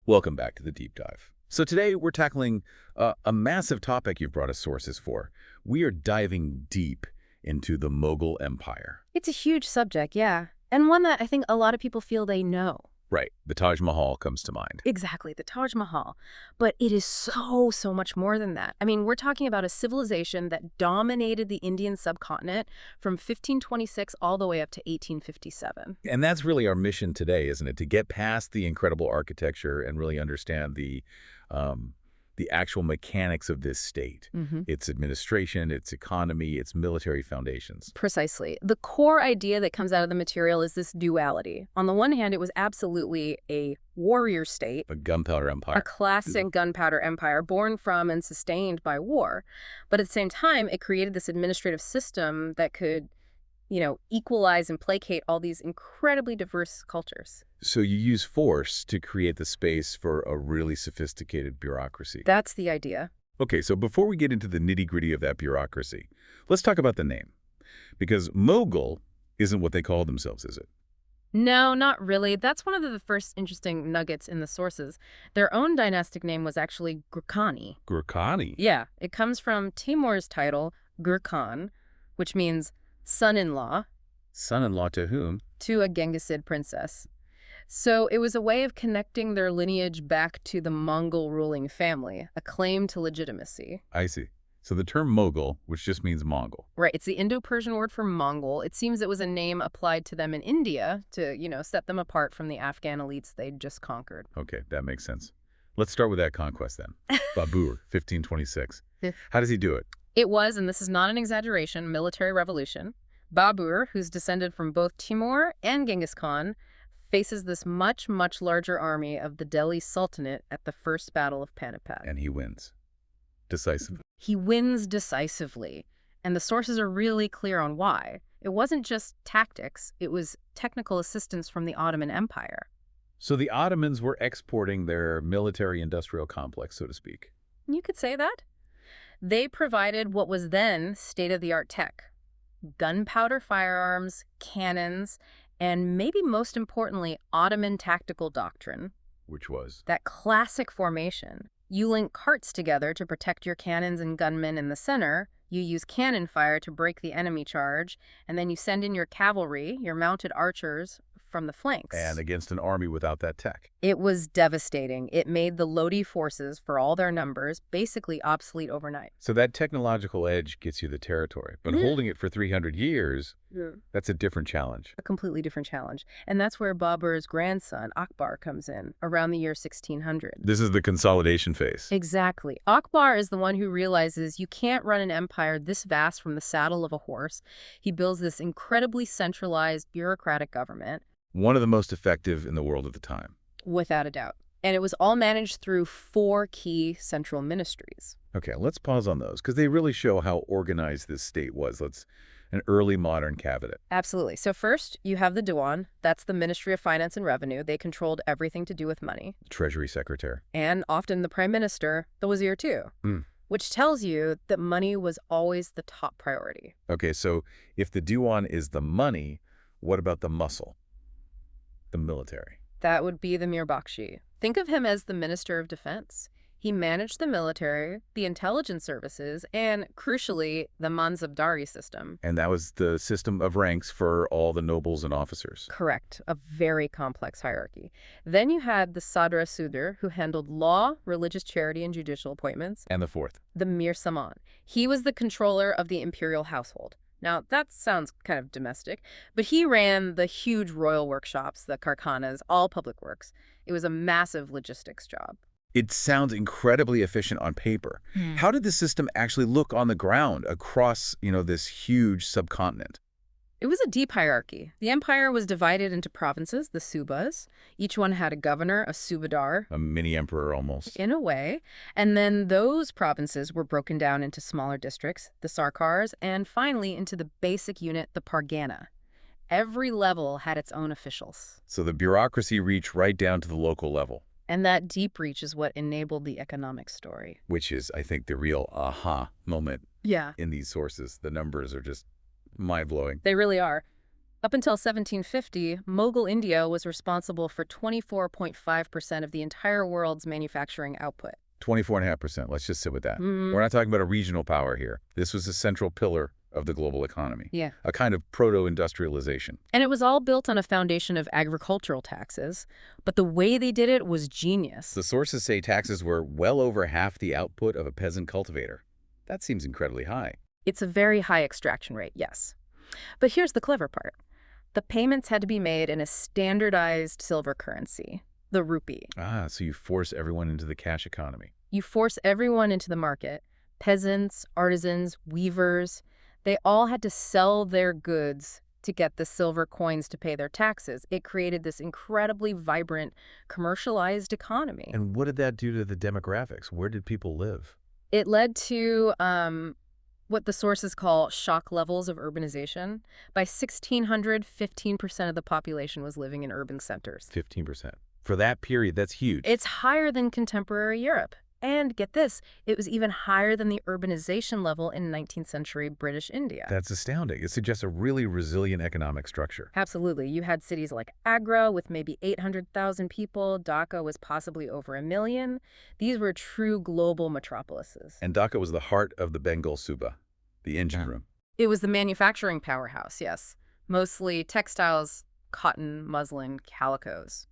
Welcome back to the Deep Dive. So today we're tackling a massive topic you've brought us sources for. We are diving deep into the Mughal Empire. It's a huge subject, yeah. And one that I think a lot of people feel they know. Right. The Taj Mahal comes to mind. Exactly, the Taj Mahal. But it is so much more than that. I mean, we're talking about a civilization that dominated the Indian subcontinent from 1526 all the way up to 1857. And that's really our mission today, isn't it? To get past the incredible architecture and really understand the actual mechanics of this state, its administration, its economy, its military foundations. Precisely. The core idea that comes out of the material is this duality. On the one hand, it was absolutely a warrior state, A gunpowder empire. a classic gunpowder empire born from and sustained by war. But at the same time, it created this administrative system that could, equalize and placate all these incredibly diverse cultures. So you use force to create the space for a really sophisticated bureaucracy. That's the idea. Okay, so before we get into the nitty-gritty of that bureaucracy, let's talk about the name. Because Mughal isn't what they call themselves, is it? No, not really. That's one of the first interesting nuggets in the sources. Their own dynastic name was actually Gurkhani. Gurkhani? Yeah, it comes from Timur's title, Gurkhan, which means son-in-law, Son-in-law to whom? to a Genghisid princess. So it was a way of connecting their lineage back to the Mongol ruling family, a claim to legitimacy. I see. So the term Mughal, which just means Mongol. Right, it's the Indo-Persian word for Mongol. It seems it was a name applied to them in India to, set them apart from the Afghan elites they'd just conquered. Okay, that makes sense. Let's start with that conquest then. Babur, 1526. How does he do it? It was, and this is not an exaggeration, military revolution. Babur, who's descended from both Timur and Genghis Khan, faces this much larger army of the Delhi Sultanate at the First Battle of Panipat. And he wins. Decisively. He wins decisively, and the sources are really clear on why. It wasn't just tactics, it was technical assistance from the Ottoman Empire. So the Ottomans were exporting their military-industrial complex, so to speak. You could say that. They provided what was then state-of-the-art tech. Gunpowder firearms, cannons, and maybe most importantly, Ottoman tactical doctrine. Which was? That classic formation. You link carts together to protect your cannons and gunmen in the center, you use cannon fire to break the enemy charge, and then you send in your cavalry, your mounted archers, from the flanks. And against an army without that tech. It was devastating. It made the Lodi forces, for all their numbers, basically obsolete overnight. So that technological edge gets you the territory. But holding it for 300 years, that's a different challenge. A completely different challenge. And that's where Babur's grandson, Akbar, comes in, around the year 1600. This is the consolidation phase. Exactly. Akbar is the one who realizes you can't run an empire this vast from the saddle of a horse. He builds this incredibly centralized bureaucratic government. One of the most effective in the world at the time. Without a doubt. And it was all managed through 4 key central ministries. Okay, let's pause on those, because they really show how organized this state was. An early modern cabinet. Absolutely. So first, you have the Diwan. That's the Ministry of Finance and Revenue. They controlled everything to do with money. Treasury Secretary. And often the Prime Minister, the Wazir too. Which tells you that money was always the top priority. Okay, so if the Diwan is the money, what about the muscle? The military. That would be the Mir Bakshi. Think of him as the Minister of Defense. He managed the military, the intelligence services, and, crucially, the Mansabdari system. And that was the system of ranks for all the nobles and officers. Correct. A very complex hierarchy. Then you had the Sadra Sudr, who handled law, religious charity, and judicial appointments. And the fourth. The Mir Saman. He was the controller of the imperial household. Now, that sounds kind of domestic, but he ran the huge royal workshops, the karkhanas, all public works. It was a massive logistics job. It sounds incredibly efficient on paper. How did the system actually look on the ground across, this huge subcontinent? It was a deep hierarchy. The empire was divided into provinces, the subas. Each one had a governor, a subadar. A mini emperor almost. In a way. And then those provinces were broken down into smaller districts, the sarkars, and finally into the basic unit, the pargana. Every level had its own officials. So the bureaucracy reached right down to the local level. And that deep reach is what enabled the economic story. Which is, I think, the real aha moment in these sources. The numbers are just mind-blowing. They really are. Up until 1750, Mughal India was responsible for 24.5% of the entire world's manufacturing output. 24.5%. Let's just sit with that. We're not talking about a regional power here. This was a central pillar of the global economy, Yeah. a kind of proto-industrialization. And it was all built on a foundation of agricultural taxes, but the way they did it was genius. The sources say taxes were well over half the output of a peasant cultivator. That seems incredibly high. It's a very high extraction rate, yes. But here's the clever part. The payments had to be made in a standardized silver currency, the rupee. So you force everyone into the cash economy. You force everyone into the market. Peasants, artisans, weavers, they all had to sell their goods to get the silver coins to pay their taxes. It created this incredibly vibrant, commercialized economy. And what did that do to the demographics? Where did people live? It led to what the sources call shock levels of urbanization. By 1600, 15% of the population was living in urban centers. 15%. For that period, that's huge. It's higher than contemporary Europe. And get this, it was even higher than the urbanization level in 19th century British India. That's astounding. It suggests a really resilient economic structure. Absolutely. You had cities like Agra with maybe 800,000 people. Dhaka was possibly over 1 million. These were true global metropolises. And Dhaka was the heart of the Bengal Suba, the engine room. It was the manufacturing powerhouse, yes. Mostly textiles, cotton, muslin, calicos.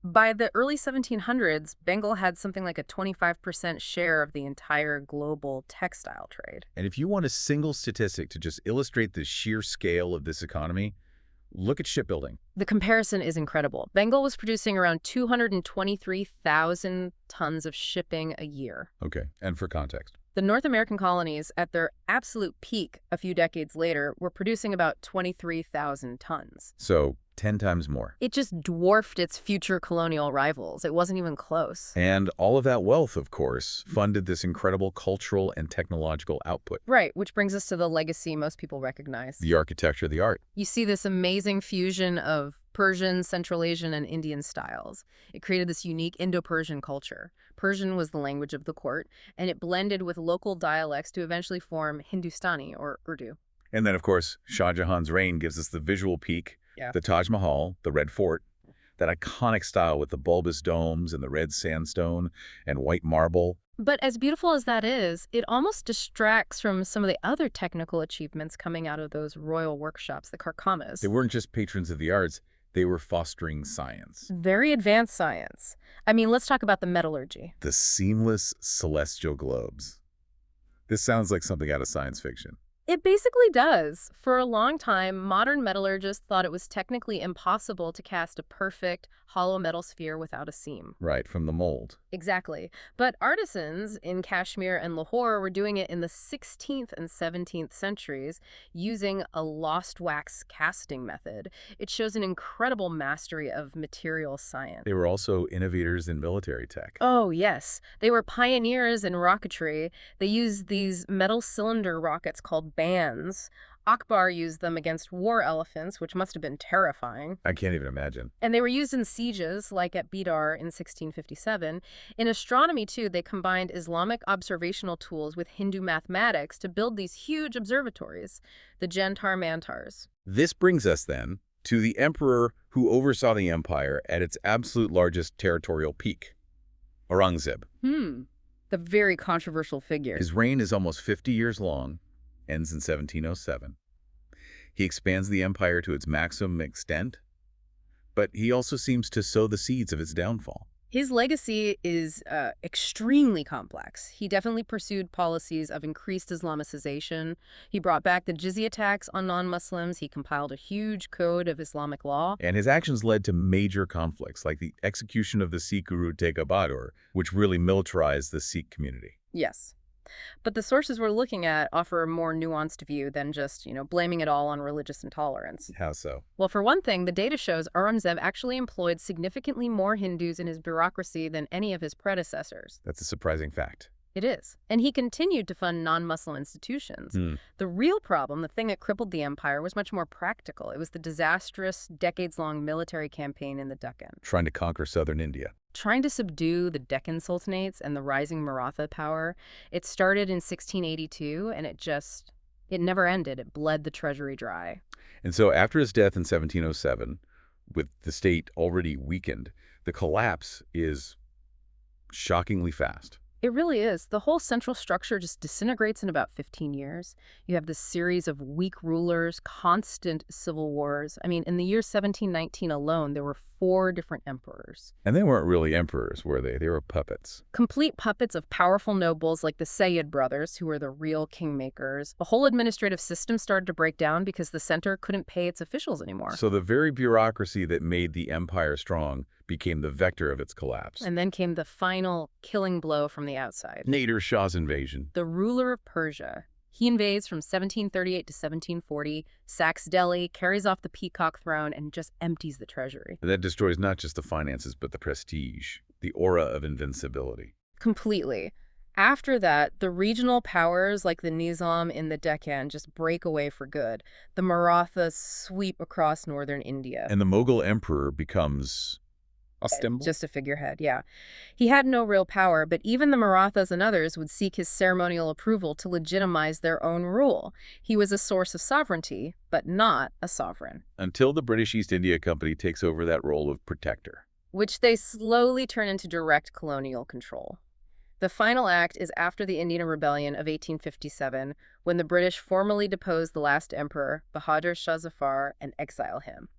By the early 1700s, Bengal had something like a 25% share of the entire global textile trade. And if you want a single statistic to just illustrate the sheer scale of this economy, look at shipbuilding. The comparison is incredible. Bengal was producing around 223,000 tons of shipping a year. Okay, and for context. The North American colonies, at their absolute peak a few decades later, were producing about 23,000 tons. So 10 times more. It just dwarfed its future colonial rivals. It wasn't even close. And all of that wealth, of course, funded this incredible cultural and technological output. Right, which brings us to the legacy most people recognize. The architecture, the art. You see this amazing fusion of Persian, Central Asian, and Indian styles. It created this unique Indo-Persian culture. Persian was the language of the court, and it blended with local dialects to eventually form Hindustani, or Urdu. And then, of course, Shah Jahan's reign gives us the visual peak, Yeah. the Taj Mahal, the Red Fort, that iconic style with the bulbous domes and the red sandstone and white marble. But as beautiful as that is, it almost distracts from some of the other technical achievements coming out of those royal workshops, the Karkamas. They weren't just patrons of the arts, they were fostering science. Very advanced science. I mean, let's talk about the metallurgy. The seamless celestial globes. This sounds like something out of science fiction. It basically does. For a long time, modern metallurgists thought it was technically impossible to cast a perfect, hollow metal sphere without a seam. Right, from the mold. Exactly. But artisans in Kashmir and Lahore were doing it in the 16th and 17th centuries using a lost wax casting method. It shows an incredible mastery of material science. They were also innovators in military tech. Oh, yes. They were pioneers in rocketry. They used these metal cylinder rockets called bands. Akbar used them against war elephants, which must have been terrifying. I can't even imagine. And they were used in sieges, like at Bidar in 1657. In astronomy, too, they combined Islamic observational tools with Hindu mathematics to build these huge observatories, the Jantar-Mantars. This brings us, then, to the emperor who oversaw the empire at its absolute largest territorial peak, Aurangzeb. The very controversial figure. His reign is almost 50 years long, ends in 1707. He expands the empire to its maximum extent, but he also seems to sow the seeds of its downfall. His legacy is extremely complex. He definitely pursued policies of increased Islamicization. He brought back the jizya tax on non-Muslims. He compiled a huge code of Islamic law. And his actions led to major conflicts, like the execution of the Sikh guru Tega Bahadur, which really militarized the Sikh community. Yes. But the sources we're looking at offer a more nuanced view than just, blaming it all on religious intolerance. How so? Well, for one thing, the data shows Aurangzeb actually employed significantly more Hindus in his bureaucracy than any of his predecessors. That's a surprising fact. It is. And he continued to fund non-Muslim institutions. The real problem, the thing that crippled the empire, was much more practical. It was the disastrous, decades-long military campaign in the Deccan. Trying to conquer southern India. Trying to subdue the Deccan Sultanates and the rising Maratha power. It started in 1682, and it just It never ended. It bled the treasury dry. And so after his death in 1707, with the state already weakened, the collapse is shockingly fast. It really is. The whole central structure just disintegrates in about 15 years. You have this series of weak rulers, constant civil wars. I mean, in the year 1719 alone, there were 4 different emperors. And they weren't really emperors, were they? They were puppets. Complete puppets of powerful nobles like the Sayyid brothers, who were the real kingmakers. The whole administrative system started to break down because the center couldn't pay its officials anymore. So the very bureaucracy that made the empire strong became the vector of its collapse. And then came the final killing blow from the outside. Nader Shah's invasion. The ruler of Persia. He invades from 1738 to 1740, sacks Delhi, carries off the peacock throne, and just empties the treasury. That destroys not just the finances, but the prestige, the aura of invincibility. Completely. After that, the regional powers like the Nizam in the Deccan just break away for good. The Marathas sweep across northern India. And the Mughal emperor becomes a symbol? Just a figurehead, yeah. He had no real power, but even the Marathas and others would seek his ceremonial approval to legitimize their own rule. He was a source of sovereignty, but not a sovereign. Until the British East India Company takes over that role of protector. Which they slowly turn into direct colonial control. The final act is after the Indian Rebellion of 1857, when the British formally depose the last emperor, Bahadur Shah Zafar, and exile him.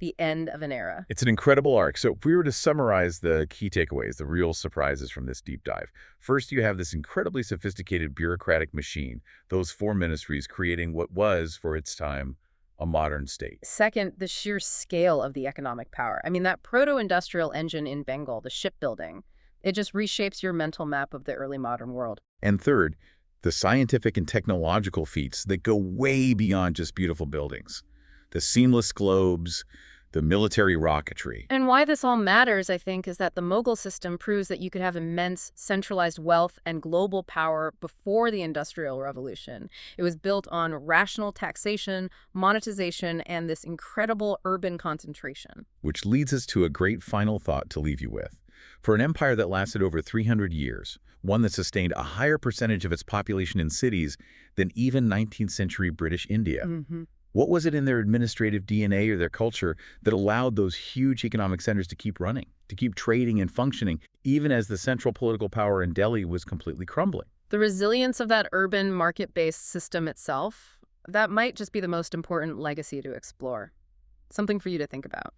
The end of an era. It's an incredible arc. So if we were to summarize the key takeaways, the real surprises from this deep dive, first you have this incredibly sophisticated bureaucratic machine, those 4 ministries creating what was, for its time, a modern state. Second, the sheer scale of the economic power. I mean, that proto-industrial engine in Bengal, the shipbuilding, it just reshapes your mental map of the early modern world. And third, the scientific and technological feats that go way beyond just beautiful buildings. The seamless globes, the military rocketry. And why this all matters, I think, is that the Mughal system proves that you could have immense centralized wealth and global power before the Industrial Revolution. It was built on rational taxation, monetization, and this incredible urban concentration. Which leads us to a great final thought to leave you with. For an empire that lasted over 300 years, one that sustained a higher percentage of its population in cities than even 19th century British India, what was it in their administrative DNA or their culture that allowed those huge economic centers to keep running, to keep trading and functioning, even as the central political power in Delhi was completely crumbling? The resilience of that urban market-based system itself, that might just be the most important legacy to explore. Something for you to think about.